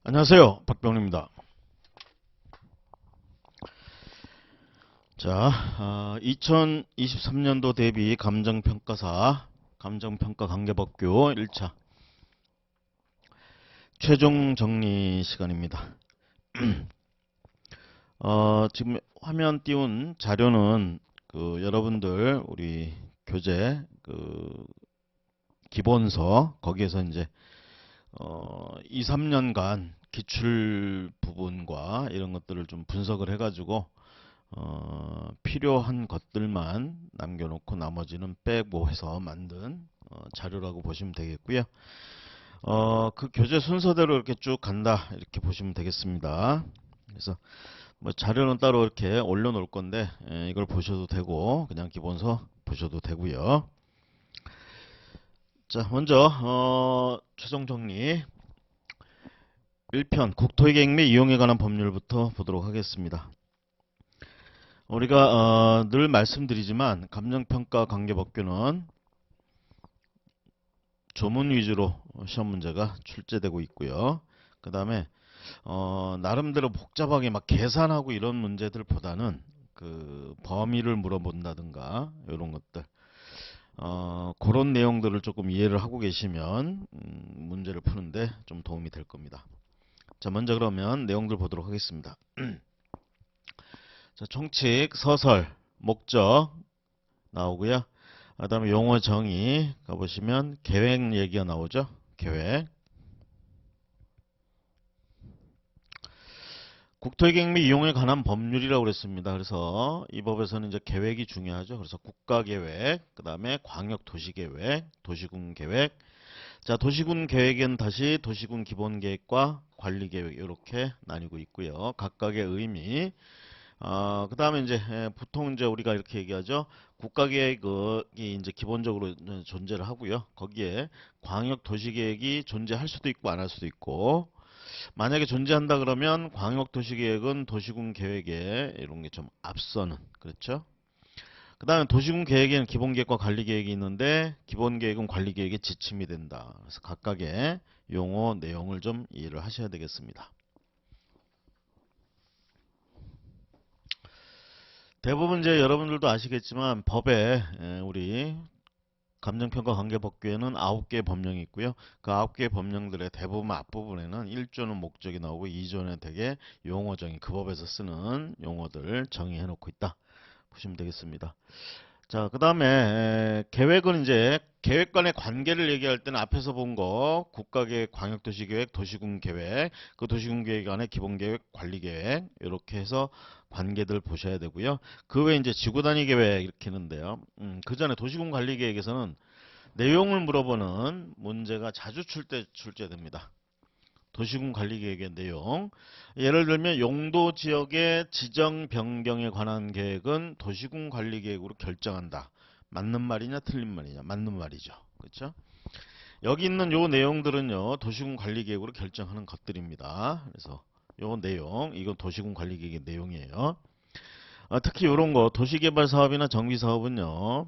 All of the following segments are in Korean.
안녕하세요. 박병립니다. 자, 2023년도 대비 감정평가 관계법규 1차 최종 정리 시간입니다. 지금 화면 띄운 자료는 여러분들 우리 교재 기본서 거기에서 이제 2, 3년간 기출 부분과 이런 것들을 좀 분석을 해가지고 필요한 것들만 남겨놓고 나머지는 빼고 해서 만든 자료라고 보시면 되겠고요. 그 교재 순서대로 이렇게 쭉 간다 이렇게 보시면 되겠습니다. 그래서 뭐 자료는 따로 이렇게 올려놓을 건데 이걸 보셔도 되고 그냥 기본서 보셔도 되고요. 자, 먼저 최종 정리 1편 국토의계획 및 이용에 관한 법률부터 보도록 하겠습니다. 우리가 늘 말씀드리지만 감정평가 관계법규는 조문 위주로 시험 문제가 출제되고 있고요. 그 다음에 나름대로 복잡하게 막 계산하고 이런 문제들보다는 그 범위를 물어본다든가 이런 것들 그런 내용들을 조금 이해를 하고 계시면 문제를 푸는데 좀 도움이 될 겁니다. 자, 먼저 그러면 내용들 보도록 하겠습니다. 자, 총칙, 서설, 목적 나오고요. 그 다음에 용어 정의 가보시면 계획 얘기가 나오죠. 계획. 국토계획 및 이용에 관한 법률이라고 그랬습니다. 그래서 이 법에서는 이제 계획이 중요하죠. 그래서 국가계획, 그 다음에 광역도시계획, 도시군계획. 자, 도시군계획은 다시 도시군 기본계획과 관리계획 이렇게 나뉘고 있고요. 각각의 의미. 그 다음에 이제 보통 이제 우리가 이렇게 얘기하죠. 국가계획이 이제 기본적으로 존재를 하고요. 거기에 광역도시계획이 존재할 수도 있고 안 할 수도 있고, 만약에 존재한다 그러면 광역도시계획은 도시군계획에 이런 게 좀 앞서는, 그렇죠? 그 다음에 도시군계획에는 기본계획과 관리계획이 있는데 기본계획은 관리계획의 지침이 된다. 그래서 각각의 용어 내용을 좀 이해를 하셔야 되겠습니다. 대부분 이제 여러분들도 아시겠지만 법에 우리 감정평가 관계법규에는 9개의 법령이 있고요. 그 9개의 법령들의 대부분 앞부분에는 1조는 목적이 나오고 2조는 되게 용어 정의, 그 법에서 쓰는 용어들 정의해 놓고 있다 보시면 되겠습니다. 자, 그 다음에 계획은 이제 계획 간의 관계를 얘기할 때는 앞에서 본 거 국가계획, 광역도시계획, 도시군계획, 그 도시군계획 안에 기본계획, 관리계획 이렇게 해서 관계들 보셔야 되고요. 그 외에 이제 지구단위 계획 이렇게 했는데요. 그 전에 도시군 관리계획에서는 내용을 물어보는 문제가 자주 출제됩니다. 도시군 관리계획의 내용. 예를 들면 용도 지역의 지정 변경에 관한 계획은 도시군 관리계획으로 결정한다. 맞는 말이냐 틀린 말이냐? 맞는 말이죠. 그렇죠? 여기 있는 요 내용들은요. 도시군 관리계획으로 결정하는 것들입니다. 그래서 요 내용, 이건 도시군 관리계획의 내용이에요. 특히 이런 거 도시개발 사업이나 정비 사업은요.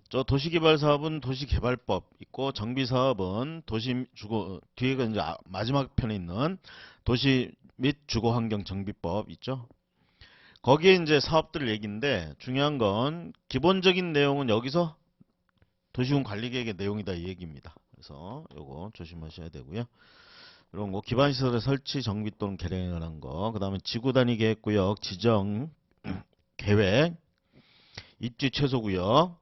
저 도시개발 사업은 도시개발법 있고 정비 사업은 도시주거 뒤에가 이제 마지막 편에 있는 도시 및 주거환경 정비법 있죠. 거기에 이제 사업들 얘기인데 중요한 건 기본적인 내용은 여기서 도시군 관리계획의 내용이다 이 얘기입니다. 그래서 요거 조심하셔야 되고요. 이런 거 기반시설의 설치 정비 또는 개량에 관한 거, 그 다음에 지구단위 계획구역 지정 계획, 입지 최소구역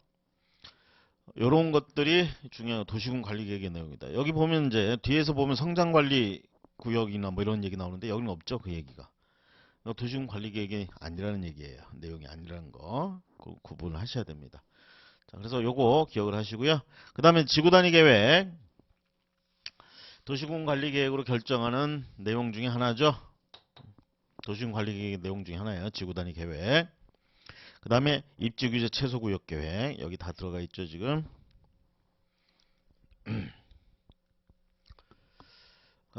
요런 것들이 중요한 도시군 관리계획의 내용이다. 여기 보면 이제 뒤에서 보면 성장관리 구역이나 뭐 이런 얘기 나오는데 여기는 없죠. 그 얘기가. 도시군 관리계획이 아니라는 얘기예요. 내용이 아니라는 거. 그 구분을 하셔야 됩니다. 자, 그래서 요거 기억을 하시고요. 그 다음에 지구단위 계획. 도시군 관리계획으로 결정하는 내용 중에 하나죠. 도시군 관리계획의 내용 중에 하나예요. 지구단위 계획. 그 다음에 입지규제 최소구역 계획. 여기 다 들어가 있죠 지금. 그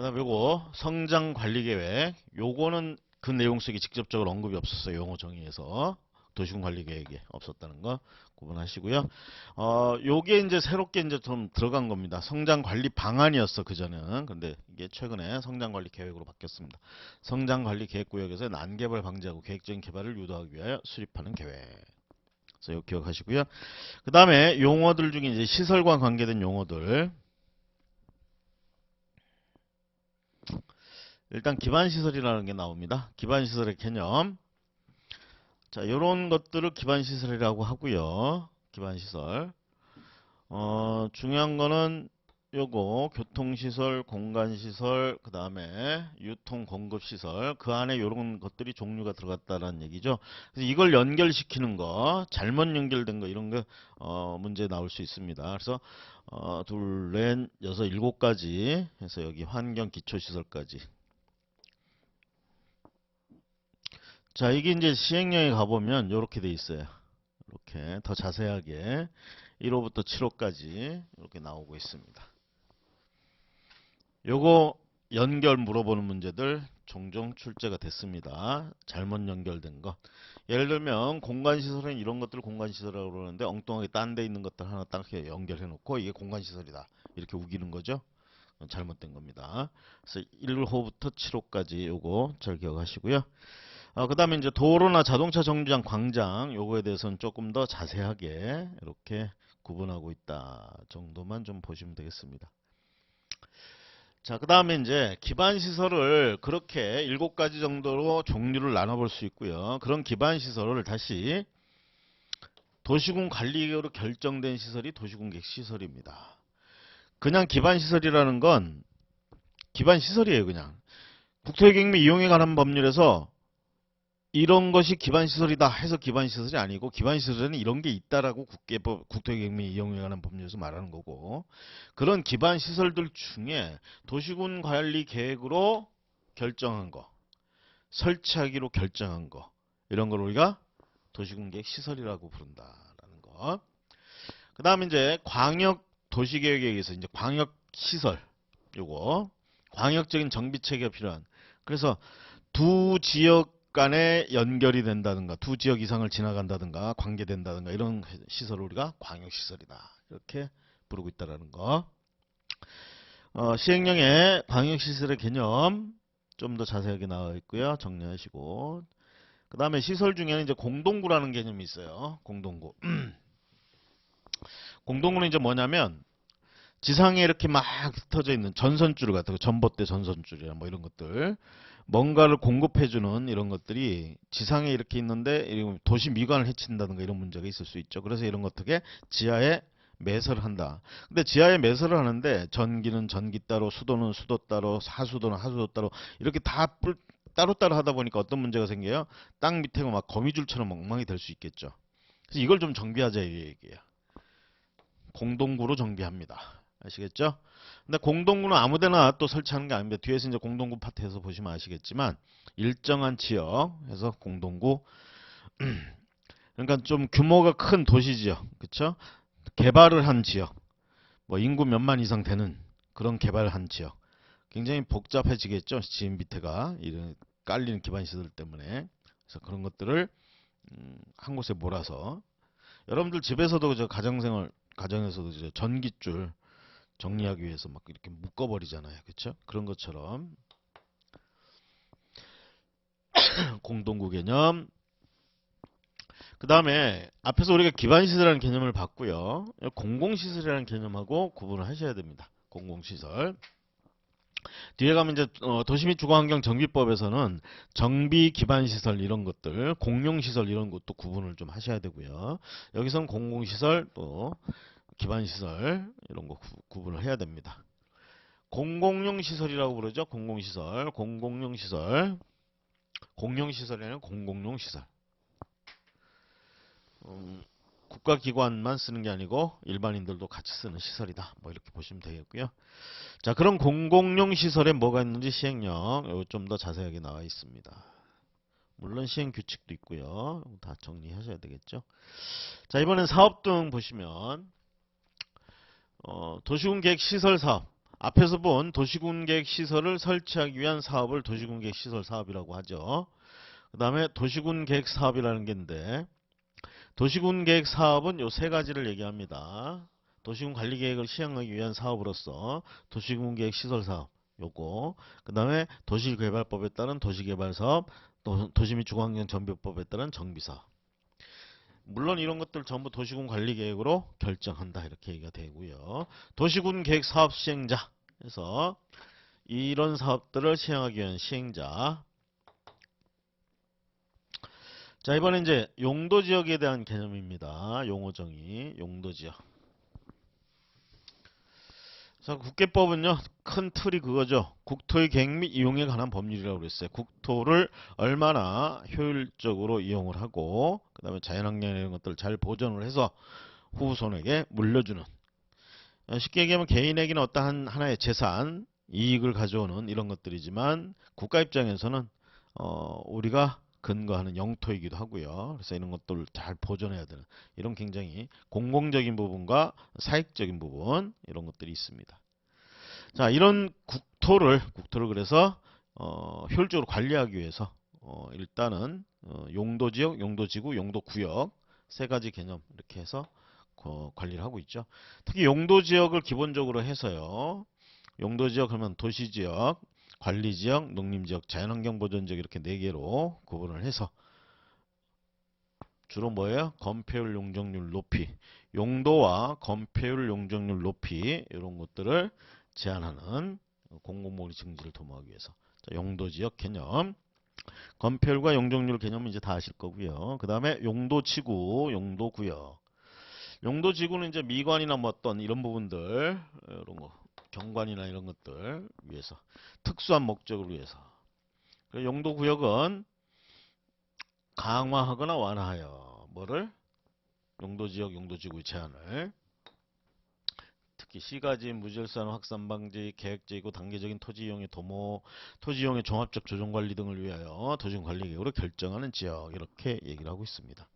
다음에 요거 성장관리계획. 요거는 그 내용 속에 직접적으로 언급이 없었어요. 용어 정의에서. 도시군 관리 계획에 없었다는 거 구분하시고요. 요게 이제 새롭게 이제 좀 들어간 겁니다. 성장 관리 방안이었어 그전에는. 근데 이게 최근에 성장 관리 계획으로 바뀌었습니다. 성장 관리 계획 구역에서 난개발 방지하고 계획적인 개발을 유도하기 위하여 수립하는 계획. 그래서 이거 기억하시고요. 그 다음에 용어들 중에 이제 시설과 관계된 용어들. 일단 기반시설이라는 게 나옵니다. 기반시설의 개념. 자, 요런 것들을 기반시설이라고 하고요. 기반시설. 중요한 거는 요거 교통시설, 공간시설, 그 다음에 유통 공급시설 그 안에 요런 것들이 종류가 들어갔다는 얘기죠. 그래서 이걸 연결시키는 거, 잘못 연결된 거 이런 거 문제 나올 수 있습니다. 그래서 둘, 넷, 여섯, 일곱 가지 해서 여기 환경 기초시설까지. 자, 이게 이제 시행령에 가보면 이렇게 돼 있어요. 이렇게 더 자세하게 1호부터 7호까지 이렇게 나오고 있습니다. 요거 연결 물어보는 문제들 종종 출제가 됐습니다. 잘못 연결된 것. 예를 들면 공간시설은 이런 것들을 공간시설이라고 그러는데 엉뚱하게 딴 데 있는 것들 하나 딱 연결해 놓고 이게 공간시설이다. 이렇게 우기는 거죠. 잘못된 겁니다. 그래서 1호부터 7호까지 요거 잘 기억하시고요. 그 다음에 이제 도로나 자동차 정류장, 광장 요거에 대해서는 조금 더 자세하게 이렇게 구분하고 있다 정도만 좀 보시면 되겠습니다. 자, 그 다음에 이제 기반시설을 그렇게 7가지 정도로 종류를 나눠볼 수 있고요. 그런 기반시설을 다시 도시군 관리계획으로 결정된 시설이 도시군계획 시설입니다. 그냥 기반시설이라는 건 기반시설이에요. 그냥 국토계획 및 이용에 관한 법률에서 이런 것이 기반시설이다 해서 기반시설이 아니고 기반시설에는 이런 게 있다라고 국토계획 및 이용에 관한 법률에서 말하는 거고, 그런 기반시설들 중에 도시군 관리 계획으로 결정한 거, 설치하기로 결정한 거, 이런 걸 우리가 도시군 계획 시설이라고 부른다라는 거. 그 다음에 이제 광역 도시계획에 의해서 이제 광역시설, 요거 광역적인 정비체계가 필요한, 그래서 두 지역 간에 연결이 된다든가 두 지역 이상을 지나간다든가 관계된다든가 이런 시설을 우리가 광역시설이다 이렇게 부르고 있다는 거. 시행령에 광역시설의 개념 좀 더 자세하게 나와 있고요. 정리하시고, 그 다음에 시설 중에는 이제 공동구라는 개념이 있어요. 공동구. 공동구는 이제 뭐냐면 지상에 이렇게 막 흩어져 있는 전선줄 같은 거, 전봇대 전선줄이나 뭐 이런 것들, 뭔가를 공급해주는 이런 것들이 지상에 이렇게 있는데 도시 미관을 해친다든가 이런 문제가 있을 수 있죠. 그래서 이런 것 어떻게 지하에 매설을 한다. 근데 지하에 매설을 하는데 전기는 전기 따로, 수도는 수도 따로, 하수도는 하수도 따로 이렇게 다 따로따로 하다 보니까 어떤 문제가 생겨요? 땅 밑에가 막 거미줄처럼 엉망이 될 수 있겠죠. 그래서 이걸 좀 정비하자 이 얘기예요. 공동구로 정비합니다. 아시겠죠? 근데 공동구는 아무데나 또 설치하는 게 아닙니다. 뒤에서 이제 공동구 파트에서 보시면 아시겠지만 일정한 지역에서 공동구 그러니까 좀 규모가 큰 도시 지역, 그쵸? 개발을 한 지역, 뭐 인구 몇만 이상 되는 그런 개발을 한 지역, 굉장히 복잡해지겠죠? 지금 밑에가 이런 깔리는 기반시설 때문에. 그래서 그런 것들을 한 곳에 몰아서, 여러분들 집에서도 저 가정에서도 이제 전기줄 정리하기 위해서 막 이렇게 묶어버리잖아요. 그쵸? 그런 것처럼 공동구 개념. 그 다음에 앞에서 우리가 기반시설이라는 개념을 봤고요. 공공시설이라는 개념하고 구분을 하셔야 됩니다. 공공시설. 뒤에 가면 이제 도시 및 주거환경 정비법에서는 정비 기반시설 이런 것들, 공용시설 이런 것도 구분을 좀 하셔야 되고요. 여기서는 공공시설 또 기반시설 이런 거 구분을 해야 됩니다. 공공용 시설이라고 부르죠. 공공시설, 공공용 시설, 공용시설이 아니라 공공용 시설. 국가기관만 쓰는 게 아니고 일반인들도 같이 쓰는 시설이다. 뭐 이렇게 보시면 되겠고요. 자, 그럼 공공용 시설에 뭐가 있는지 시행령 좀 더 자세하게 나와 있습니다. 물론 시행 규칙도 있고요. 다 정리하셔야 되겠죠. 자, 이번엔 사업 등 보시면 도시군계획 시설 사업. 앞에서 본 도시군계획 시설을 설치하기 위한 사업을 도시군계획 시설 사업이라고 하죠. 그 다음에 도시군계획 사업이라는 게 있는데 도시군 계획 사업은 요 세 가지를 얘기합니다. 도시군 관리 계획을 시행하기 위한 사업으로서 도시군 계획 시설 사업 요거, 그 다음에 도시개발법에 따른 도시개발 사업, 도시 및 주거환경 정비법에 따른 정비 사업. 물론 이런 것들 전부 도시군 관리 계획으로 결정한다 이렇게 얘기가 되고요. 도시군 계획 사업 시행자, 그래서 이런 사업들을 시행하기 위한 시행자. 자, 이번엔 이제 용도지역에 대한 개념입니다. 용어정의, 용도지역. 자, 국계법은요, 큰 틀이 그거죠. 국토의 계획 및 이용에 관한 법률이라고 그랬어요. 국토를 얼마나 효율적으로 이용을 하고, 그 다음에 자연환경 이런 것들을 잘 보존을 해서 후손에게 물려주는. 쉽게 얘기하면 개인에게는 어떠한 하나의 재산, 이익을 가져오는 이런 것들이지만, 국가 입장에서는, 우리가 근거하는 영토이기도 하고요. 그래서 이런 것들을 잘 보존해야 되는 이런 굉장히 공공적인 부분과 사익적인 부분 이런 것들이 있습니다. 자, 이런 국토를 그래서 효율적으로 관리하기 위해서 일단은 용도지역, 용도지구, 용도구역 세 가지 개념 이렇게 해서 관리를 하고 있죠. 특히 용도지역을 기본적으로 해서요. 용도지역 하면 도시지역, 관리지역, 농림지역, 자연환경보존지역 이렇게 네 개로 구분을 해서 주로 뭐예요? 건폐율, 용적률 높이, 용도와 건폐율, 용적률 높이 이런 것들을 제한하는 공공복리 증지를 도모하기 위해서. 자, 용도지역 개념, 건폐율과 용적률 개념은 이제 다 아실 거고요. 그 다음에 용도지구, 용도구역. 용도지구는 이제 미관이나 뭐 어떤 이런 부분들, 이런 거, 경관이나 이런 것들 위해서 특수한 목적을 위해서. 용도구역은 강화하거나 완화하여 뭐를? 용도지역, 용도지구의 제한을. 특히 시가지, 무질서한 확산 방지, 계획적이고 단계적인 토지 이용의 도모, 토지 이용의 종합적 조정 관리 등을 위하여 도시군 관리 계획으로 결정하는 지역 이렇게 얘기를 하고 있습니다.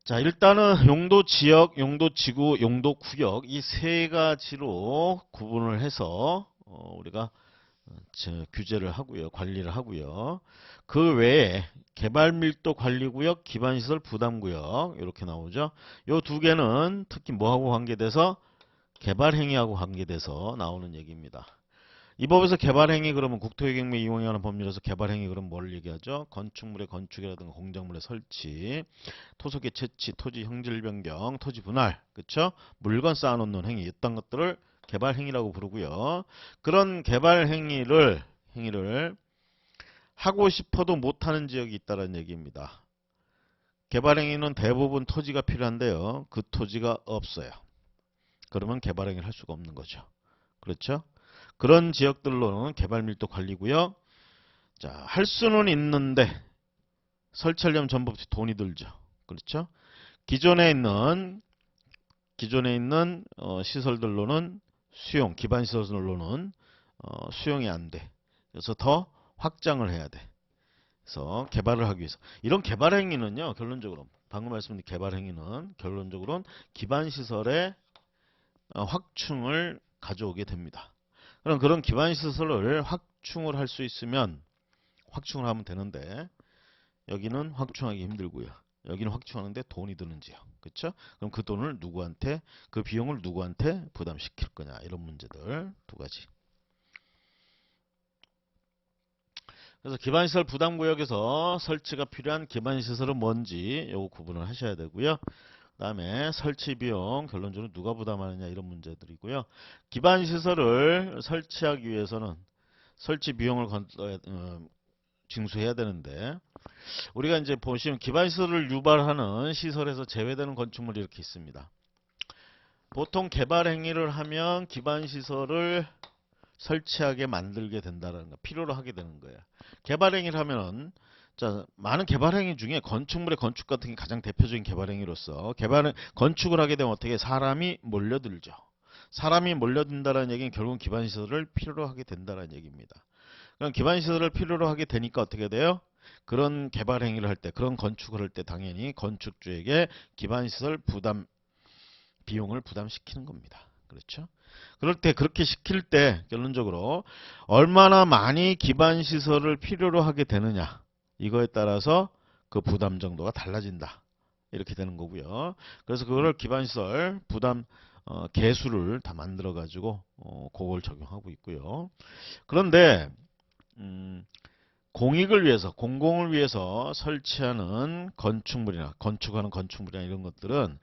자, 일단은 용도지역, 용도지구, 용도구역 이 세 가지로 구분을 해서 우리가 규제를 하고요. 관리를 하고요. 그 외에 개발밀도 관리구역, 기반시설 부담구역 이렇게 나오죠. 요 두 개는 특히 뭐하고 관계돼서 개발행위하고 관계돼서 나오는 얘기입니다. 이 법에서 개발행위 그러면 국토계획 및 이용에 관한 법률에서 개발행위 그러면 뭘 얘기하죠? 건축물의 건축이라든가 공작물의 설치, 토속의 채취, 토지 형질 변경, 토지 분할, 그쵸? 물건 쌓아놓는 행위 이딴 것들을 개발행위라고 부르고요. 그런 개발행위를 하고 싶어도 못하는 지역이 있다는 얘기입니다. 개발행위는 대부분 토지가 필요한데요. 그 토지가 없어요. 그러면 개발행위를 할 수가 없는 거죠. 그렇죠? 그런 지역들로는 개발밀도 관리고요. 자, 할 수는 있는데 설치하려면 전부 돈이 들죠. 그렇죠? 기존에 있는 시설들로는 수용, 기반 시설로는 수용이 안 돼. 그래서 더 확장을 해야 돼. 그래서 개발을 하기 위해서. 이런 개발 행위는요, 결론적으로 방금 말씀드린 개발 행위는 결론적으로는 기반 시설의 확충을 가져오게 됩니다. 그럼 그런 기반 시설을 확충을 할 수 있으면 확충을 하면 되는데 여기는 확충하기 힘들고요. 여기는 확충하는데 돈이 드는 지역. 그렇죠? 그럼 그 돈을 누구한테, 그 비용을 누구한테 부담시킬 거냐. 이런 문제들 두 가지. 그래서 기반시설 부담구역에서 설치가 필요한 기반시설은 뭔지 요거 구분을 하셔야 되고요. 그 다음에 설치 비용 결론적으로 누가 부담하느냐 이런 문제들이고요. 기반시설을 설치하기 위해서는 설치 비용을 징수해야 되는데 우리가 이제 보시면 기반시설을 유발하는 시설에서 제외되는 건축물이 이렇게 있습니다. 보통 개발 행위를 하면 기반시설을 설치하게 만들게 된다는 거, 필요로 하게 되는 거예요. 개발 행위를 하면은 자, 많은 개발 행위 중에 건축물의 건축 같은 게 가장 대표적인 개발 행위로서 건축을 하게 되면 어떻게 사람이 몰려들죠. 사람이 몰려든다는 얘기는 결국 기반시설을 필요로 하게 된다는 얘기입니다. 그럼 기반시설을 필요로 하게 되니까 어떻게 돼요? 그런 개발 행위를 할 때, 그런 건축을 할 때 당연히 건축주에게 기반시설 비용을 부담시키는 겁니다. 그렇죠? 그럴 때 그렇게 시킬 때 결론적으로 얼마나 많이 기반시설을 필요로 하게 되느냐 이거에 따라서 그 부담 정도가 달라진다. 이렇게 되는 거고요. 그래서 그거를 기반시설 부담 계수를 다 만들어 가지고 그걸 적용하고 있고요. 그런데 공익을 위해서, 공공을 위해서 설치하는 건축물이나 건축하는 건축물이나 이런 것들은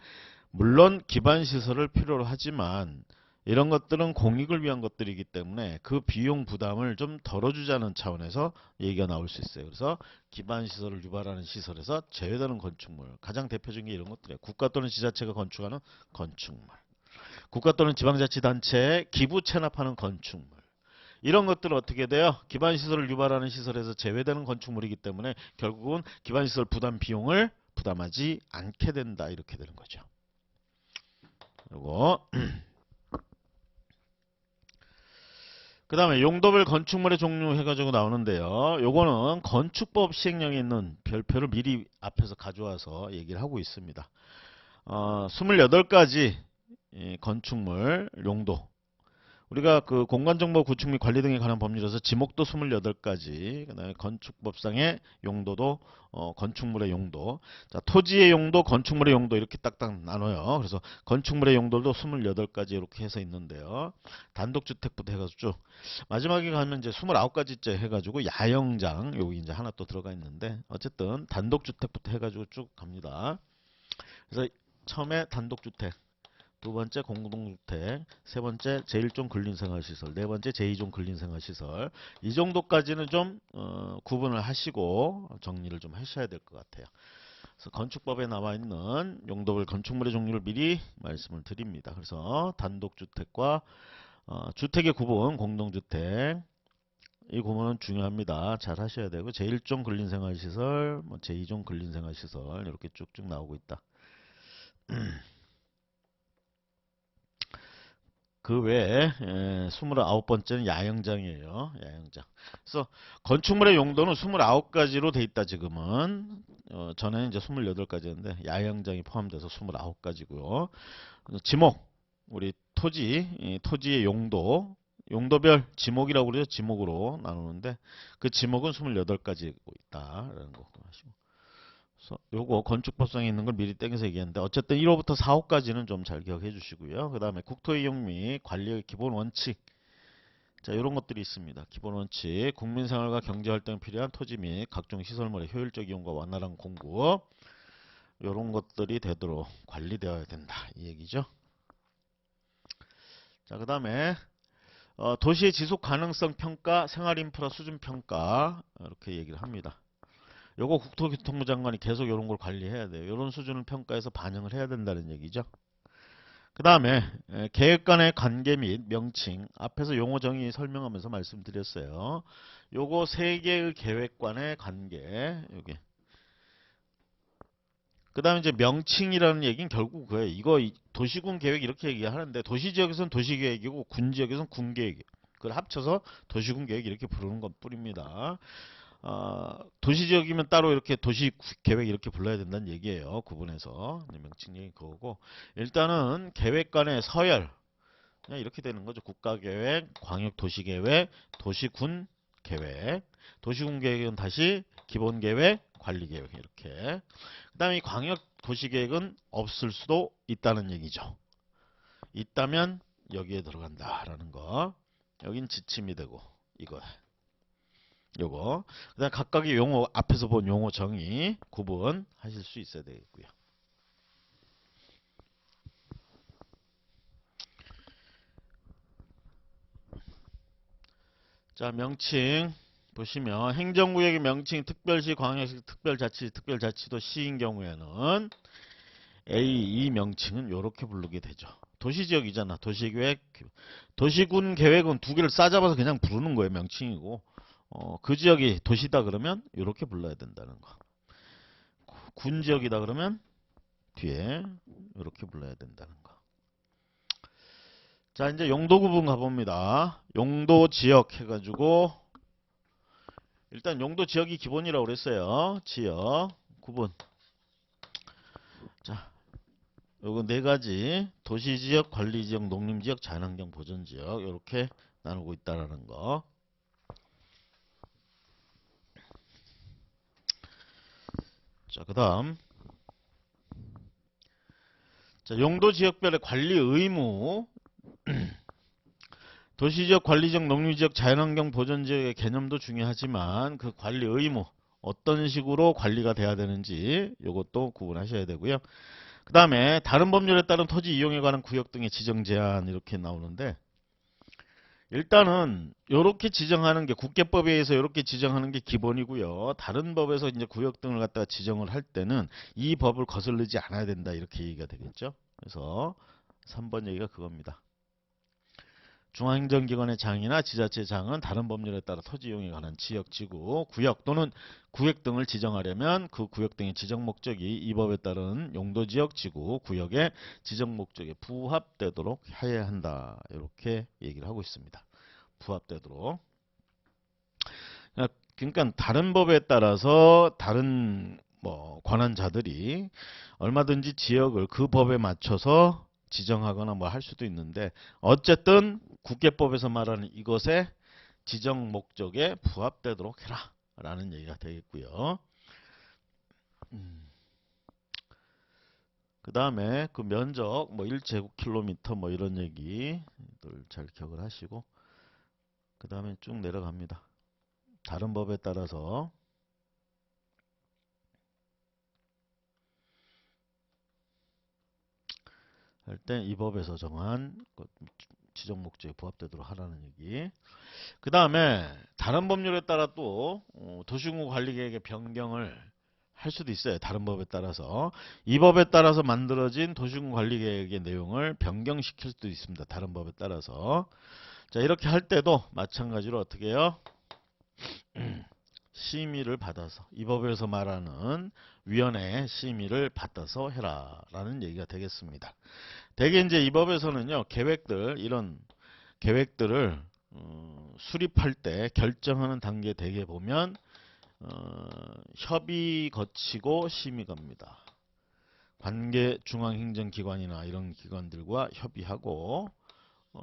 물론 기반 시설을 필요로 하지만 이런 것들은 공익을 위한 것들이기 때문에 그 비용 부담을 좀 덜어주자는 차원에서 얘기가 나올 수 있어요. 그래서 기반 시설을 유발하는 시설에서 제외되는 건축물, 가장 대표적인 게 이런 것들이에요. 국가 또는 지자체가 건축하는 건축물, 국가 또는 지방자치단체에 기부 체납하는 건축물, 이런 것들은 어떻게 돼요? 기반시설을 유발하는 시설에서 제외되는 건축물이기 때문에 결국은 기반시설 부담 비용을 부담하지 않게 된다. 이렇게 되는 거죠. 그리고 그 다음에 용도별 건축물의 종류 해가지고 나오는데요. 요거는 건축법 시행령에 있는 별표를 미리 앞에서 가져와서 얘기를 하고 있습니다. 28가지 건축물 용도, 우리가 그 공간정보 구축 및 관리 등에 관한 법률에서 지목도 28가지, 그다음에 건축법상의 용도도 건축물의 용도, 자, 토지의 용도, 건축물의 용도 이렇게 딱딱 나눠요. 그래서 건축물의 용도도 28가지 이렇게 해서 있는데요. 단독주택부터 해가지고 쭉 마지막에 가면 이제 29가지째 해가지고 야영장 여기 이제 하나 또 들어가 있는데 어쨌든 단독주택부터 해가지고 쭉 갑니다. 그래서 처음에 단독주택, 두 번째 공동주택, 세 번째 제1종 근린생활시설, 네 번째 제2종 근린생활시설. 이 정도까지는 좀 구분을 하시고 정리를 좀 하셔야 될 것 같아요. 그래서 건축법에 나와 있는 용도별 건축물의 종류를 미리 말씀을 드립니다. 그래서 단독주택과 주택의 구분, 공동주택, 이 구분은 중요합니다. 잘 하셔야 되고 제1종 근린생활시설, 제2종 근린생활시설 이렇게 쭉쭉 나오고 있다. 그 외에 29번째는 야영장이에요. 야영장. 그래서 건축물의 용도는 29가지로 돼 있다 지금은. 전에는 이제 28가지였는데 야영장이 포함돼서 29가지고요. 지목, 우리 토지의 용도, 용도별 지목이라고 그러죠. 지목으로 나누는데 그 지목은 28가지고 있다라는 거 아시고. 그래서 요거 건축법상에 있는 걸 미리 땡겨서 얘기했는데 어쨌든 1호부터 4호까지는 좀 잘 기억해 주시고요. 그 다음에 국토이용 및 관리의 기본 원칙, 자 이런 것들이 있습니다. 기본 원칙, 국민생활과 경제활동에 필요한 토지 및 각종 시설물의 효율적 이용과 완활한 공급, 이런 것들이 되도록 관리되어야 된다 이 얘기죠. 자 그 다음에 도시의 지속 가능성 평가, 생활인프라 수준 평가 이렇게 얘기를 합니다. 요거 국토교통부 장관이 계속 이런 걸 관리해야 돼요. 이런 수준을 평가해서 반영을 해야 된다는 얘기죠. 그 다음에 계획 간의 관계 및 명칭, 앞에서 용어 정의 설명하면서 말씀드렸어요. 요거 세 개의 계획 간의 관계, 요게. 그 다음에 이제 명칭이라는 얘기는 결국 그거예요. 이거 도시군 계획 이렇게 얘기하는데 도시지역에서는 도시계획이고 군지역에서는 군계획, 그걸 합쳐서 도시군 계획 이렇게 부르는 것 뿐입니다. 도시지역이면 따로 이렇게 도시계획 이렇게 불러야 된다는 얘기예요. 구분해서. 명칭 얘기 그거고. 일단은 계획 간의 서열. 그냥 이렇게 되는 거죠. 국가계획, 광역도시계획, 도시군계획. 도시군계획은 다시 기본계획, 관리계획 이렇게. 그 다음에 이 광역도시계획은 없을 수도 있다는 얘기죠. 있다면 여기에 들어간다라는 거. 여긴 지침이 되고 이거. 요거. 그다음 각각의 용어 앞에서 본 용어 정의 구분하실 수 있어야 되겠고요. 자, 명칭 보시면 행정구역의 명칭 특별시, 광역시, 특별자치, 특별자치도 시인 경우에는 A, 이 명칭은 이렇게 부르게 되죠. 도시지역이잖아. 도시계획, 도시군 계획은 두 개를 싸잡아서 그냥 부르는 거예요. 명칭이고. 그 지역이 도시다 그러면 이렇게 불러야 된다는 거. 군지역이다 그러면 뒤에 이렇게 불러야 된다는 거. 자, 이제 용도 구분 가봅니다. 용도 지역 해가지고 일단 용도 지역이 기본이라고 그랬어요. 지역 구분. 자, 요거 네 가지 도시지역, 관리지역, 농림지역, 자연환경 보전지역 이렇게 나누고 있다라는 거. 자, 그다음 자, 용도 지역별의 관리 의무. 도시지역, 관리지역, 농림지역, 자연환경 보전지역의 개념도 중요하지만 그 관리 의무 어떤 식으로 관리가 돼야 되는지 이것도 구분하셔야 되고요. 그 다음에 다른 법률에 따른 토지 이용에 관한 구역 등의 지정 제한 이렇게 나오는데 일단은 이렇게 지정하는 게 국계법에 의해서 이렇게 지정하는 게 기본이고요. 다른 법에서 이제 구역 등을 갖다가 지정을 할 때는 이 법을 거슬리지 않아야 된다 이렇게 얘기가 되겠죠. 그래서 3번 얘기가 그겁니다. 중앙행정기관의 장이나 지자체장은 다른 법률에 따라 토지 이용에 관한 지역, 지구, 구역 또는 구획 등을 지정하려면 그 구역 등의 지정 목적이 이 법에 따른 용도지역, 지구, 구역의 지정 목적에 부합되도록 해야 한다. 이렇게 얘기를 하고 있습니다. 부합되도록. 그러니까 다른 법에 따라서 다른 권한자들이 얼마든지 지역을 그 법에 맞춰서 지정하거나 뭐 할 수도 있는데 어쨌든 국계법에서 말하는 이것의 지정 목적에 부합되도록 해라 라는 얘기가 되겠고요. 그 다음에 그 면적 1제곱킬로미터 이런 얘기들 잘 기억을 하시고 그 다음에 쭉 내려갑니다. 다른 법에 따라서 할 때 이 법에서 정한 지정 목적에 부합되도록 하라는 얘기. 그 다음에 다른 법률에 따라 또 도시공구 관리계획의 변경을 할 수도 있어요. 다른 법에 따라서. 이 법에 따라서 만들어진 도시공구 관리계획의 내용을 변경시킬 수도 있습니다. 다른 법에 따라서. 자, 이렇게 할 때도 마찬가지로 어떻게 해요? 심의를 받아서 이 법에서 말하는 위원회의 심의를 받아서 해라 라는 얘기가 되겠습니다. 대개 이제 이 법에서는요, 이런 계획들을 수립할 때 결정하는 단계 대개 보면 협의 거치고 심의 갑니다. 관계 중앙행정기관이나 이런 기관들과 협의하고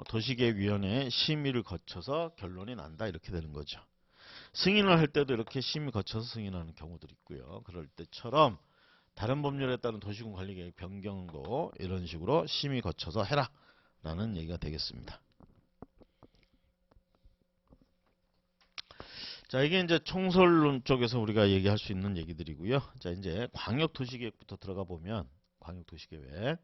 도시계획위원회의 심의를 거쳐서 결론이 난다 이렇게 되는 거죠. 승인을 할 때도 이렇게 심의 거쳐서 승인하는 경우들이 있고요. 그럴 때처럼 다른 법률에 따른 도시군 관리계획 변경도 이런 식으로 심의 거쳐서 해라 라는 얘기가 되겠습니다. 자, 이게 이제 총설론 쪽에서 우리가 얘기할 수 있는 얘기들이고요. 자, 이제 광역도시계획부터 들어가 보면 광역도시계획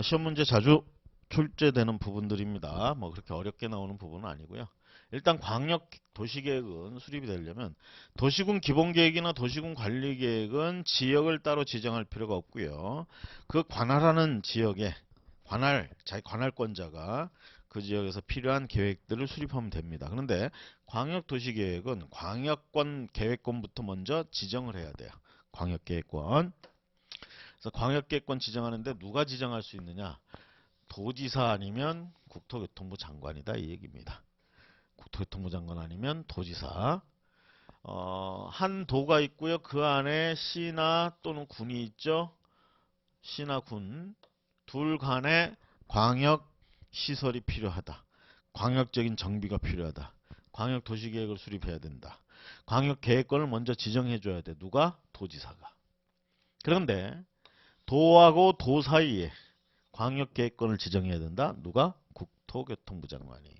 시험 문제 자주 출제되는 부분들입니다. 그렇게 어렵게 나오는 부분은 아니고요. 일단 광역도시계획은 수립이 되려면 도시군 기본계획이나 도시군 관리계획은 지역을 따로 지정할 필요가 없고요. 그 관할하는 지역에 자기 관할권자가 그 지역에서 필요한 계획들을 수립하면 됩니다. 그런데 광역도시계획은 광역권 계획권부터 먼저 지정을 해야 돼요. 광역계획권. 그래서 광역계획권 지정하는데 누가 지정할 수 있느냐? 도지사 아니면 국토교통부 장관이다 이 얘기입니다. 국토교통부 장관 아니면 도지사. 한 도가 있고요. 그 안에 시나 또는 군이 있죠. 시나 군. 둘 간에 광역 시설이 필요하다. 광역적인 정비가 필요하다. 광역 도시계획을 수립해야 된다. 광역 계획권을 먼저 지정해 줘야 돼. 누가? 도지사가. 그런데 도하고 도 사이에 광역계획권을 지정해야 된다. 누가? 국토교통부 장관이.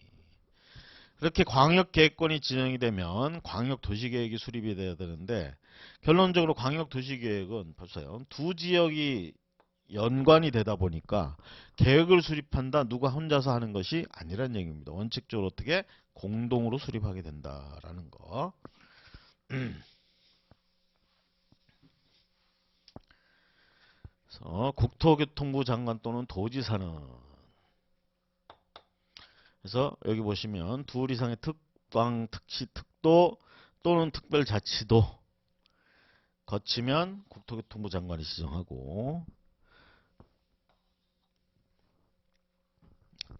그렇게 광역계획권이 지정이 되면 광역도시계획이 수립이 돼야 되는데 결론적으로 광역도시계획은 보세요. 두 지역이 연관이 되다 보니까 계획을 수립한다. 누가 혼자서 하는 것이 아니란 얘기입니다. 원칙적으로 어떻게 공동으로 수립하게 된다라는 거. 그래서 국토교통부 장관 또는 도지사는 그래서 여기 보시면 둘 이상의 특광, 특시, 특도 또는 특별자치도 거치면 국토교통부 장관이 지정하고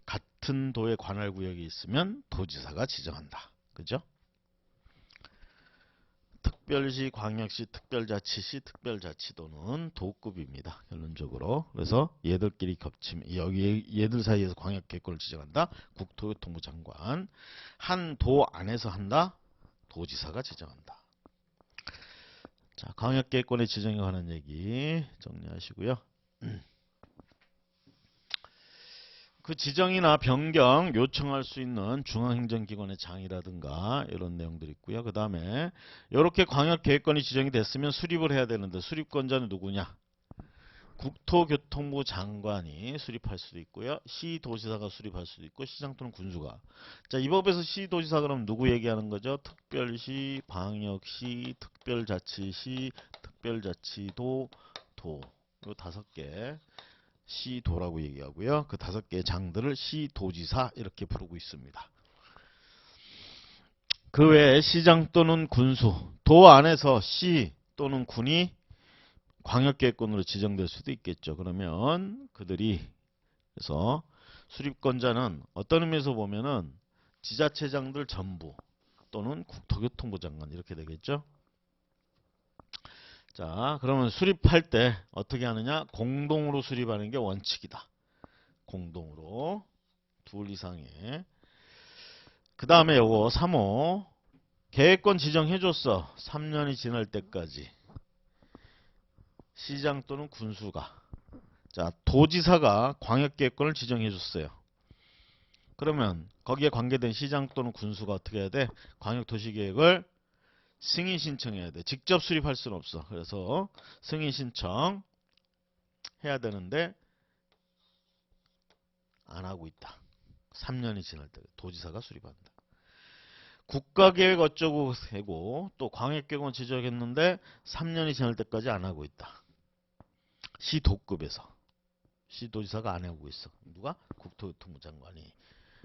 같은 도의 관할구역이 있으면 도지사가 지정한다. 그죠? 특별시, 광역시, 특별자치시, 특별자치도는 도급입니다. 결론적으로. 그래서 얘들끼리 겹치면 여기 얘들 사이에서 광역계획권을 지정한다. 국토교통부 장관. 한 도 안에서 한다. 도지사가 지정한다. 자, 광역계획권의 지정에 관한 얘기 정리하시고요. 그 지정이나 변경 요청할 수 있는 중앙행정기관의 장이라든가 이런 내용들이 있고요. 그 다음에 이렇게 광역계획권이 지정이 됐으면 수립을 해야 되는데 수립권자는 누구냐? 국토교통부 장관이 수립할 수도 있고요. 시도지사가 수립할 수도 있고 시장 또는 군수가. 자, 이 법에서 시도지사 그럼 누구 얘기하는 거죠? 특별시, 광역시, 특별자치시, 특별자치도, 도. 요 5개. 시도라고 얘기하고요. 그 5개의 장들을 시도지사 이렇게 부르고 있습니다. 그 외에 시장 또는 군수, 도 안에서 시 또는 군이 광역계획권으로 지정될 수도 있겠죠. 그러면 그들이 그래서 수립권자는 어떤 의미에서 보면은 지자체장들 전부 또는 국토교통부 장관 이렇게 되겠죠. 자, 그러면 수립할 때 어떻게 하느냐? 공동으로 수립하는 게 원칙이다. 공동으로 둘 이상의. 그 다음에 요거 3호 계획권 지정해줬어. 3년이 지날 때까지 시장 또는 군수가. 자, 도지사가 광역계획권을 지정해줬어요. 그러면 거기에 관계된 시장 또는 군수가 어떻게 해야 돼? 광역도시계획을 승인 신청해야 돼. 직접 수립할 수는 없어. 그래서 승인 신청 해야 되는데 안 하고 있다. 3년이 지날 때 도지사가 수립한다. 국가계획 어쩌고 되고 또 광역계획은 지정했는데 3년이 지날 때까지 안 하고 있다. 시도급에서. 시도지사가 안 하고 있어. 누가? 국토교통부 장관이.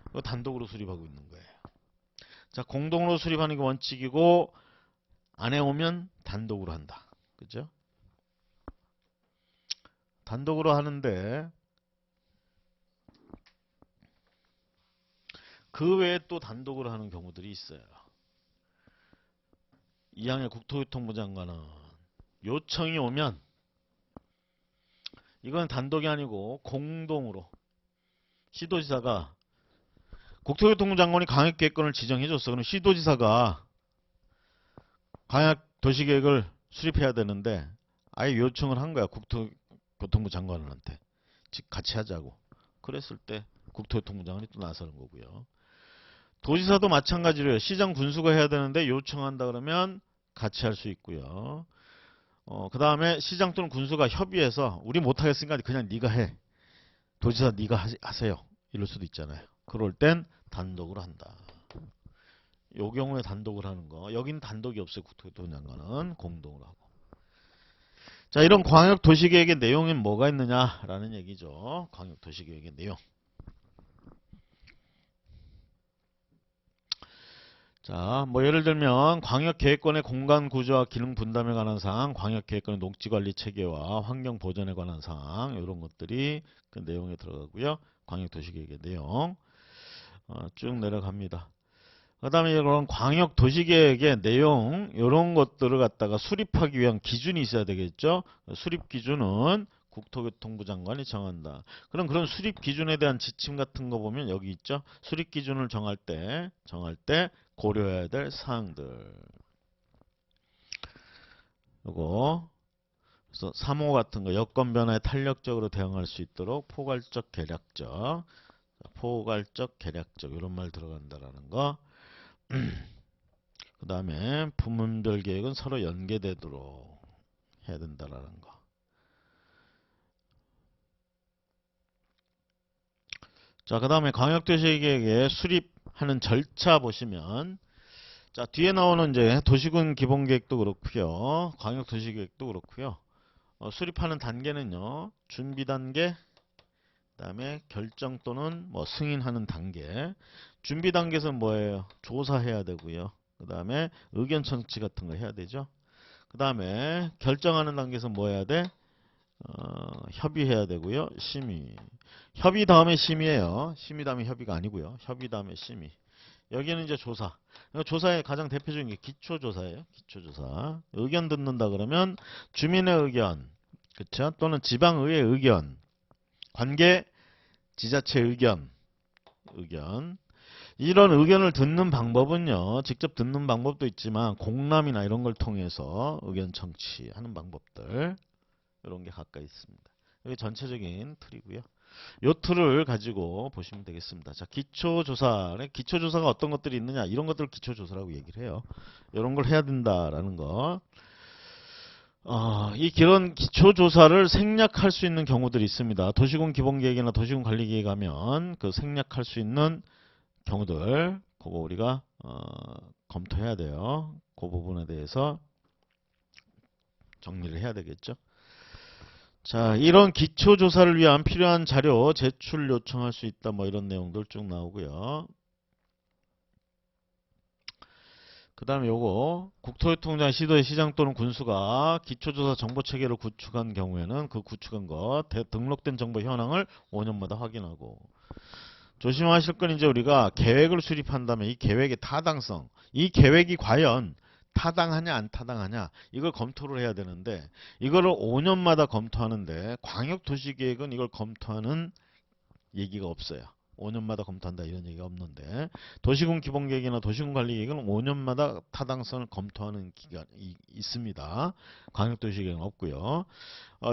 이거 단독으로 수립하고 있는 거예요. 자, 공동으로 수립하는 게 원칙이고 안 해오면 단독으로 한다. 그죠? 단독으로 하는데 그 외에 또 단독으로 하는 경우들이 있어요. 이항의 국토교통부 장관은 요청이 오면 이건 단독이 아니고 공동으로 시도지사가 국토교통부 장관이 광역계획권을 지정해줬어. 그럼 시도지사가 광역도시계획을 수립해야 되는데 아예 요청을 한 거야. 국토교통부 장관한테. 즉 같이 하자고. 그랬을 때 국토교통부 장관이 또 나서는 거고요. 도지사도 마찬가지로 시장 군수가 해야 되는데 요청한다 그러면 같이 할 수 있고요. 그 다음에 시장 또는 군수가 협의해서 우리 못하겠으니까 그냥 네가 해. 도지사 네가 하세요. 이럴 수도 있잖아요. 그럴 땐 단독으로 한다. 요 경우에 단독을 하는 거. 여긴 단독이 없어요. 국토교통부 장관은 공동으로 하고. 자, 이런 광역도시계획의 내용엔 뭐가 있느냐라는 얘기죠. 광역도시계획의 내용. 자, 뭐 예를 들면 광역계획권의 공간 구조와 기능 분담에 관한 사항, 광역계획권의 녹지관리 체계와 환경 보전에 관한 사항 이런 것들이 그 내용에 들어가고요. 광역도시계획의 내용 쭉 내려갑니다. 그 다음에 이런 광역도시계획의 내용 이런 것들을 갖다가 수립하기 위한 기준이 있어야 되겠죠. 수립 기준은 국토교통부 장관이 정한다. 그럼 그런 수립 기준에 대한 지침 같은 거 보면 여기 있죠. 수립 기준을 정할 때 고려해야 될 사항들. 요거 그래서 3호 같은 거 여건 변화에 탄력적으로 대응할 수 있도록 포괄적 계략적 이런 말 들어간다라는 거. 그 다음에 부문별 계획은 서로 연계되도록 해야 된다라는 거. 자, 그 다음에 광역도시계획에 수립하는 절차 보시면 자, 뒤에 나오는 이제 도시군 기본계획도 그렇고요. 광역도시계획도 그렇고요. 수립하는 단계는요. 준비 단계, 그다음에 결정 또는 뭐 승인하는 단계. 준비 단계에서는 뭐예요? 조사해야 되고요. 그다음에 의견 청취 같은 거 해야 되죠. 그다음에 결정하는 단계에서 뭐 해야 돼? 협의해야 되고요. 심의. 협의 다음에 심의예요. 심의 다음에 협의가 아니고요. 협의 다음에 심의. 여기는 이제 조사. 조사의 가장 대표적인 게 기초조사예요. 기초조사. 의견 듣는다 그러면 주민의 의견, 그쵸? 또는 지방의회 의견, 관계 지자체 의견. 이런 의견을 듣는 방법은요. 직접 듣는 방법도 있지만 공람이나 이런 걸 통해서 의견 청취하는 방법들. 이런 게 가까이 있습니다. 여기 전체적인 틀이고요. 요 틀을 가지고 보시면 되겠습니다. 자, 기초조사가 어떤 것들이 있느냐, 이런 것들을 기초조사라고 얘기를 해요. 이런 걸 해야 된다라는 거. 이런 기초조사를 생략할 수 있는 경우들이 있습니다. 도시군 기본계획이나 도시군 관리계획 하면 그 생략할 수 있는 경우들, 그거 우리가 검토해야 돼요. 그 부분에 대해서 정리를 해야 되겠죠. 자, 이런 기초조사를 위한 필요한 자료 제출 요청할 수 있다. 뭐 이런 내용들 쭉 나오고요. 그 다음에 요거 국토교통부장 시도의 시장 또는 군수가 기초조사 정보체계를 구축한 경우에는 그 구축한 것 등록된 정보 현황을 5년마다 확인하고, 조심하실 건 이제 우리가 계획을 수립한다면 이 계획의 타당성, 이 계획이 과연 타당하냐 안 타당하냐 이걸 검토를 해야 되는데, 이거를 5년마다 검토하는데 광역도시계획은 이걸 검토하는 얘기가 없어요. 5년마다 검토한다 이런 얘기가 없는데, 도시군 기본계획이나 도시군 관리계획은 5년마다 타당성을 검토하는 기간이 있습니다. 광역도시계획은 없고요.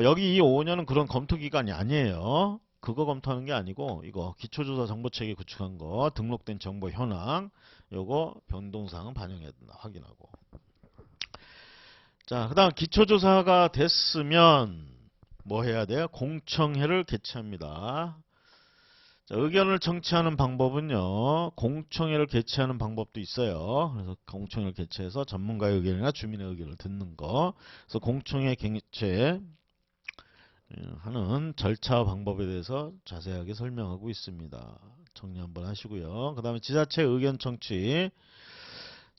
여기 이 5년은 그런 검토 기간이 아니에요. 그거 검토하는 게 아니고 이거 기초조사 정보체계 구축한 거 등록된 정보 현황 요거 변동사항은 반영해야 된다 확인하고. 자, 그 다음 기초조사가 됐으면 뭐 해야 돼요? 공청회를 개최합니다. 자, 의견을 청취하는 방법은요, 공청회를 개최하는 방법도 있어요. 그래서 공청회를 개최해서 전문가의 의견이나 주민의 의견을 듣는 거. 그래서 공청회 개최 하는 절차와 방법에 대해서 자세하게 설명하고 있습니다. 정리 한번 하시고요. 그 다음에 지자체 의견 청취.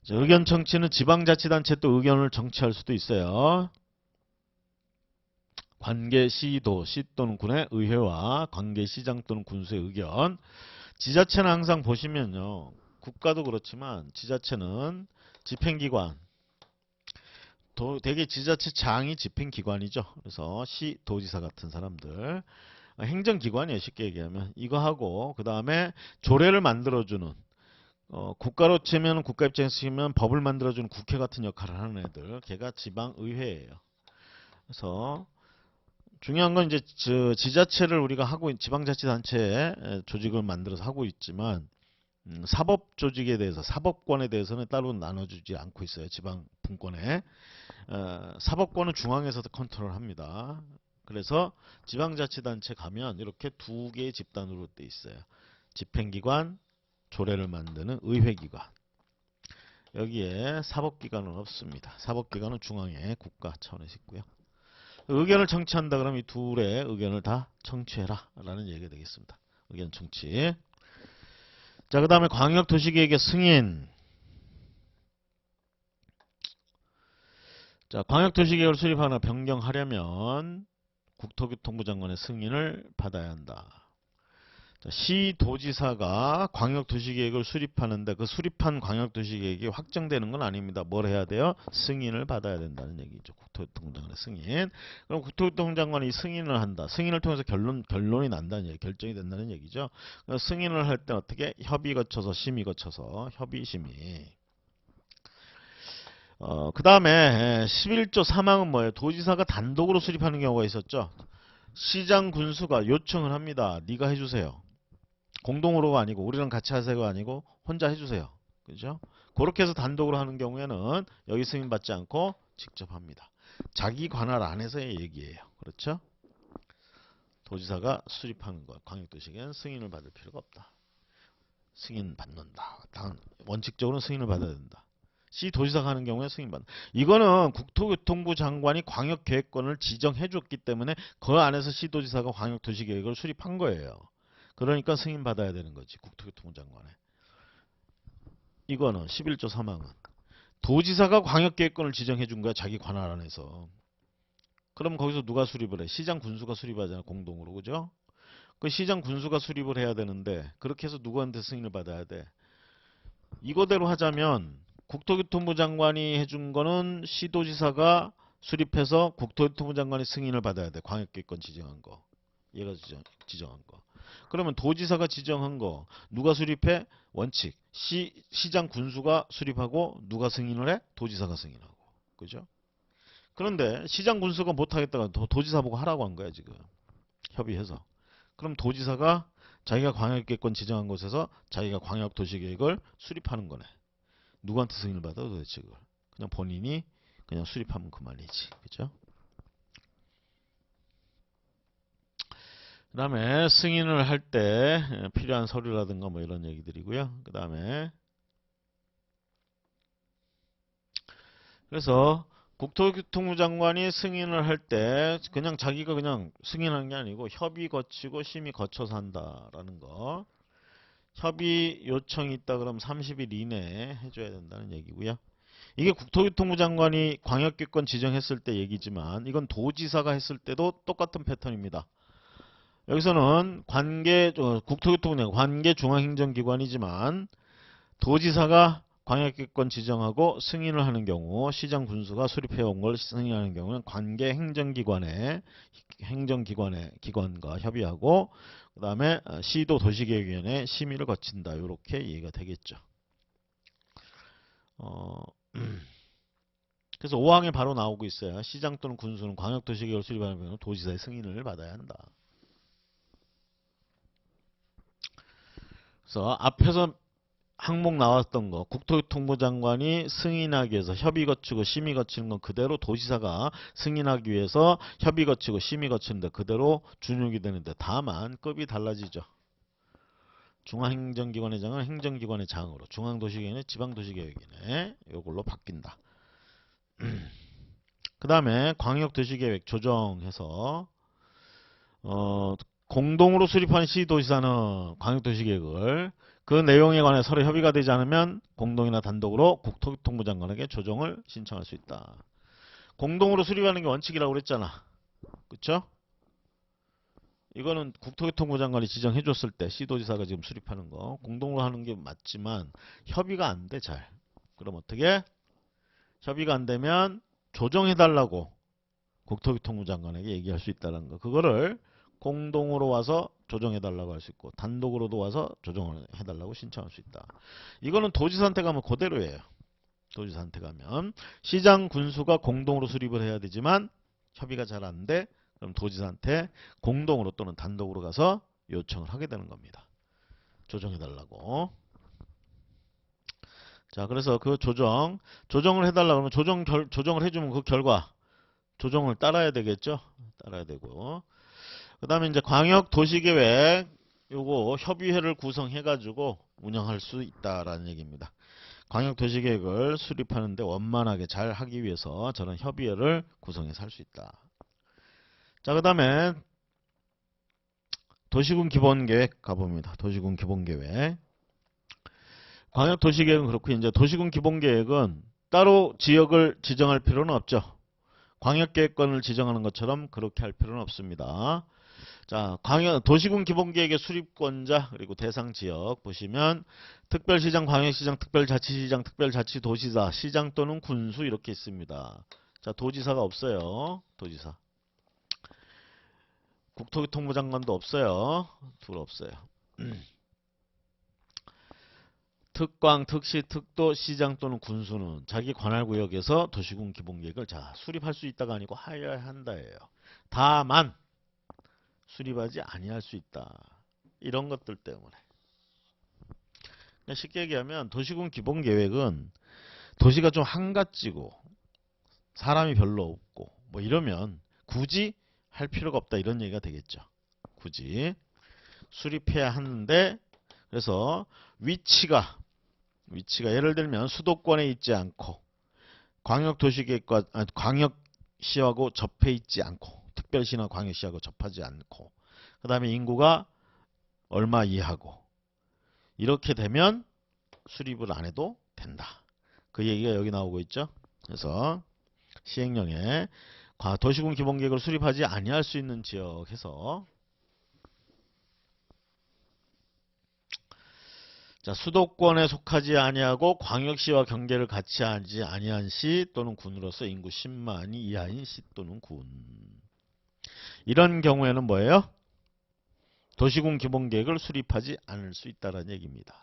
의견 청취는 지방자치단체 또 의견을 청취할 수도 있어요. 관계시도, 시 또는 군의 의회와 관계시장 또는 군수의 의견. 지자체는 항상 보시면요, 국가도 그렇지만 지자체는 집행기관, 대개 지자체장이 집행기관이죠. 그래서 시, 도지사 같은 사람들 행정기관이에요. 쉽게 얘기하면 이거 하고, 그 다음에 조례를 만들어주는, 국가로 치면 국가 입장에서 치면 법을 만들어주는 국회 같은 역할을 하는 애들, 걔가 지방의회예요. 그래서 중요한 건 이제 지자체를 우리가 하고 지방자치단체 조직을 만들어서 하고 있지만, 사법 조직에 대해서, 사법권에 대해서는 따로 나눠주지 않고 있어요. 지방 분권에. 사법권은 중앙에서 컨트롤합니다. 그래서 지방자치단체 가면 이렇게 두 개의 집단으로 돼 있어요. 집행기관, 조례를 만드는 의회기관. 여기에 사법기관은 없습니다. 사법기관은 중앙에 국가 차원에서 있고요. 의견을 청취한다 그러면 이 둘의 의견을 다 청취해라 라는 얘기가 되겠습니다. 의견 청취. 자, 그 다음에 광역도시계획의 승인. 자, 광역도시계획을 수립하거나 변경하려면 국토교통부 장관의 승인을 받아야 한다. 자, 시도지사가 광역도시계획을 수립하는데 그 수립한 광역도시계획이 확정되는 건 아닙니다. 뭘 해야 돼요? 승인을 받아야 된다는 얘기죠. 국토교통부 장관의 승인. 그럼 국토교통부 장관이 승인을 한다. 승인을 통해서 결론이 난다는 얘기, 결정이 된다는 얘기죠. 승인을 할 때 어떻게? 협의 거쳐서, 심의 거쳐서, 협의, 심의. 그 다음에 11조 3항은 뭐예요? 도지사가 단독으로 수립하는 경우가 있었죠. 시장 군수가 요청을 합니다. 네가 해주세요. 공동으로가 아니고 우리랑 같이 하세요가 아니고 혼자 해주세요. 그죠? 그렇게 해서 단독으로 하는 경우에는 여기 승인 받지 않고 직접 합니다. 자기 관할 안에서의 얘기예요. 그렇죠? 도지사가 수립하는 것, 광역도시계획은 승인을 받을 필요가 없다. 승인 받는다. 원칙적으로는 승인을 받아야 된다. 시도지사가 하는 경우에 승인받는다. 이거는 국토교통부 장관이 광역계획권을 지정해줬기 때문에 그 안에서 시도지사가 광역도시계획을 수립한 거예요. 그러니까 승인받아야 되는 거지. 국토교통부 장관에. 이거는 11조 3항은 도지사가 광역계획권을 지정해준 거야. 자기 관할 안에서. 그럼 거기서 누가 수립을 해? 시장 군수가 수립하잖아. 공동으로. 그죠? 그 시장 군수가 수립을 해야 되는데 그렇게 해서 누구한테 승인을 받아야 돼? 이거대로 하자면 국토교통부 장관이 해준 거는 시도지사가 수립해서 국토교통부 장관이 승인을 받아야 돼. 광역계획권 지정한 거. 얘가 지정한 거. 그러면 도지사가 지정한 거 누가 수립해? 원칙. 시장 군수가 수립하고 누가 승인을 해? 도지사가 승인하고. 그죠? 그런데 시장 군수가 못하겠다가 도지사 보고 하라고 한 거야 지금. 협의해서. 그럼 도지사가 자기가 광역계획권 지정한 곳에서 자기가 광역도시계획을 수립하는 거네. 누구한테 승인을 받아 도대체 그걸? 그냥 본인이 그냥 수립하면 그만이지. 그죠? 그 다음에 승인을 할 때 필요한 서류라든가 뭐 이런 얘기들이고요. 그 다음에 그래서 국토교통부 장관이 승인을 할 때 그냥 자기가 그냥 승인하는 게 아니고 협의 거치고 심의 거쳐서 한다라는 거. 협의 요청이 있다 그러면 30일 이내에 해줘야 된다는 얘기고요. 이게 국토교통부 장관이 광역계획권 지정했을 때 얘기지만 이건 도지사가 했을 때도 똑같은 패턴입니다. 여기서는 국토교통부 관계 중앙행정기관이지만 도지사가 광역계획권 지정하고 승인을 하는 경우 시장 군수가 수립해온 걸 승인하는 경우는 관계 기관과 협의하고 그 다음에 시도 도시계획위원회 심의를 거친다. 이렇게 이해가 되겠죠. 그래서 5항에 바로 나오고 있어요. 시장 또는 군수는 광역도시계획을 수립하는 경우 도지사의 승인을 받아야 한다. 그래서 앞에서 항목 나왔던 거 국토교통부 장관이 승인하기 위해서 협의 거치고 심의 거치는 건 그대로 도지사가 승인하기 위해서 협의 거치고 심의 거치는데 그대로 준용이 되는데 다만 급이 달라지죠. 중앙행정기관의 장은 행정기관의 장으로 중앙도시계획은 지방도시계획이네. 이걸로 바뀐다. 그 다음에 광역도시계획 조정해서 공동으로 수립한 시도지사는 광역도시계획을 그 내용에 관해 서로 협의가 되지 않으면 공동이나 단독으로 국토교통부 장관에게 조정을 신청할 수 있다. 공동으로 수립하는 게 원칙이라고 그랬잖아. 그쵸? 이거는 국토교통부 장관이 지정해 줬을 때 시도지사가 지금 수립하는 거 공동으로 하는 게 맞지만 협의가 안 돼 잘. 그럼 어떻게? 협의가 안 되면 조정해달라고 국토교통부 장관에게 얘기할 수 있다는 거. 그거를 공동으로 와서 조정해달라고 할 수 있고 단독으로도 와서 조정을 해달라고 신청할 수 있다. 이거는 도지사한테 가면 그대로예요. 도지사한테 가면 시장 군수가 공동으로 수립을 해야 되지만 협의가 잘 안 돼. 그럼 도지사한테 공동으로 또는 단독으로 가서 요청을 하게 되는 겁니다. 조정해달라고. 자, 그래서 그 조정을 해달라고 하면 조정을 해주면 그 결과 조정을 따라야 되겠죠. 따라야 되고. 그 다음에 이제 광역도시계획 요거 협의회를 구성해가지고 운영할 수 있다라는 얘기입니다. 광역도시계획을 수립하는데 원만하게 잘 하기 위해서 저는 협의회를 구성해서 할 수 있다. 자, 그 다음에 도시군 기본계획 가봅니다. 도시군 기본계획. 광역도시계획은 그렇고 이제 도시군 기본계획은 따로 지역을 지정할 필요는 없죠. 광역계획권을 지정하는 것처럼 그렇게 할 필요는 없습니다. 자, 도시군 기본계획의 수립권자 그리고 대상 지역 보시면 특별시장, 광역시장, 특별자치시장, 특별자치도지사, 시장 또는 군수 이렇게 있습니다. 자, 도지사가 없어요. 도지사. 국토교통부 장관도 없어요. 둘 없어요. 특광, 특시, 특도, 시장 또는 군수는 자기 관할구역에서 도시군 기본계획을 수립할 수 있다가 아니고 하여야 한다예요. 다만 수립하지 아니할 수 있다. 이런 것들 때문에. 쉽게 얘기하면 도시군 기본계획은 도시가 좀 한가지고 사람이 별로 없고 뭐 이러면 굳이 할 필요가 없다 이런 얘기가 되겠죠. 굳이 수립해야 하는데 그래서 위치가 예를 들면 수도권에 있지 않고 광역도시계획과 광역시하고 접해 있지 않고 특별시나 광역시하고 접하지 않고 그 다음에 인구가 얼마 이하고 이렇게 되면 수립을 안 해도 된다. 그 얘기가 여기 나오고 있죠. 그래서 시행령에 도시군 기본계획을 수립하지 아니할 수 있는 지역에서 자, 수도권에 속하지 아니하고 광역시와 경계를 같이 하지 아니한 시 또는 군으로서 인구 10만이 이하인 시 또는 군. 이런 경우에는 뭐예요? 도시군 기본계획을 수립하지 않을 수 있다는 얘기입니다.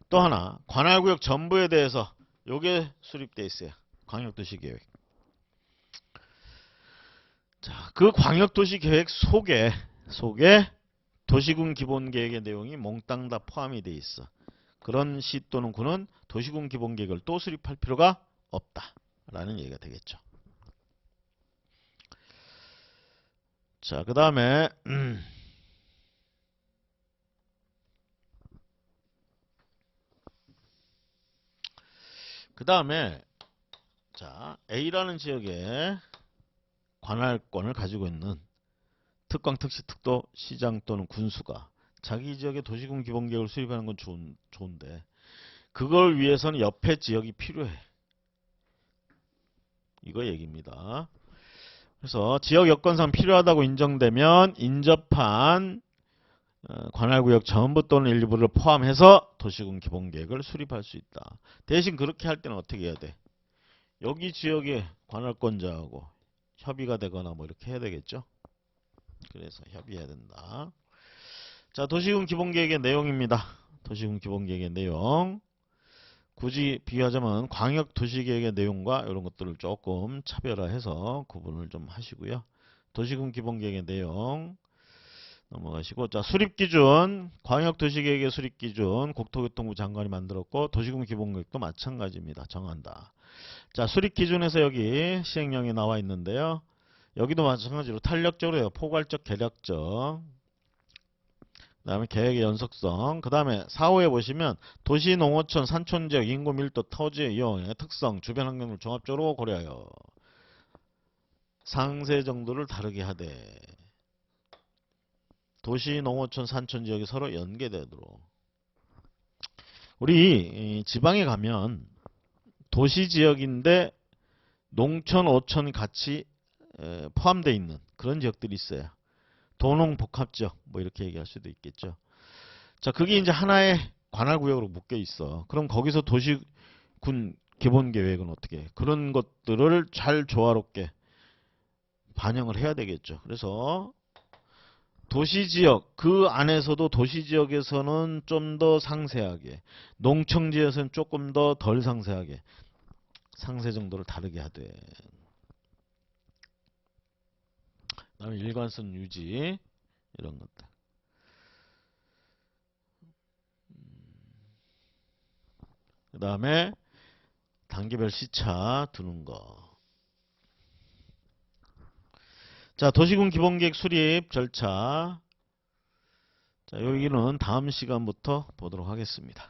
또 하나 관할구역 전부에 대해서 요게 수립되어 있어요. 광역도시계획. 자, 그 광역도시계획 속에 속에 도시군 기본계획의 내용이 몽땅 다 포함이 돼 있어. 그런 시 또는 구는 도시군 기본계획을 또 수립할 필요가 없다 라는 얘기가 되겠죠. 자, 그 다음에 자, A라는 지역에 관할권을 가지고 있는 특광, 특시, 특도, 시장 또는 군수가 자기 지역의 도시군 기본계획을 수립하는 건 좋은데 그걸 위해서는 옆에 지역이 필요해. 이거 얘기입니다. 그래서 지역 여건상 필요하다고 인정되면 인접한 관할구역 전부 또는 일부를 포함해서 도시군 기본계획을 수립할 수 있다. 대신 그렇게 할 때는 어떻게 해야 돼? 여기 지역의 관할권자하고 협의가 되거나 뭐 이렇게 해야 되겠죠. 그래서 협의해야 된다. 자, 도시군 기본계획의 내용입니다. 도시군 기본계획의 내용. 굳이 비교하자면 광역도시계획의 내용과 이런 것들을 조금 차별화해서 구분을 좀 하시고요. 도시군 기본계획의 내용 넘어가시고, 자, 수립기준, 광역도시계획의 수립기준 국토교통부 장관이 만들었고 도시군 기본계획도 마찬가지입니다. 정한다. 자, 수립기준에서 여기 시행령이 나와 있는데요. 여기도 마찬가지로 탄력적으로 해요. 포괄적, 개략적. 그 다음에 계획의 연속성. 그 다음에 4호에 보시면 도시, 농어촌, 산촌지역, 인구 밀도, 토지의 이용의 특성, 주변 환경을 종합적으로 고려하여 상세 정도를 다르게 하되 도시, 농어촌, 산촌지역이 서로 연계되도록. 우리 지방에 가면 도시지역인데 농촌, 어촌 같이 포함되어 있는 그런 지역들이 있어요. 도농복합지역 뭐 이렇게 얘기할 수도 있겠죠. 자, 그게 이제 하나의 관할구역으로 묶여 있어. 그럼 거기서 도시군 기본계획은 어떻게 해? 그런 것들을 잘 조화롭게 반영을 해야 되겠죠. 그래서 도시지역, 그 안에서도 도시지역에서는 좀 더 상세하게, 농촌지역에서는 조금 더 덜 상세하게 상세 정도를 다르게 하되, 그다음에 일관성 유지 이런 것들. 그 다음에 단계별 시차 두는 거. 자, 도시군 기본계획 수립 절차. 자, 여기는 다음 시간부터 보도록 하겠습니다.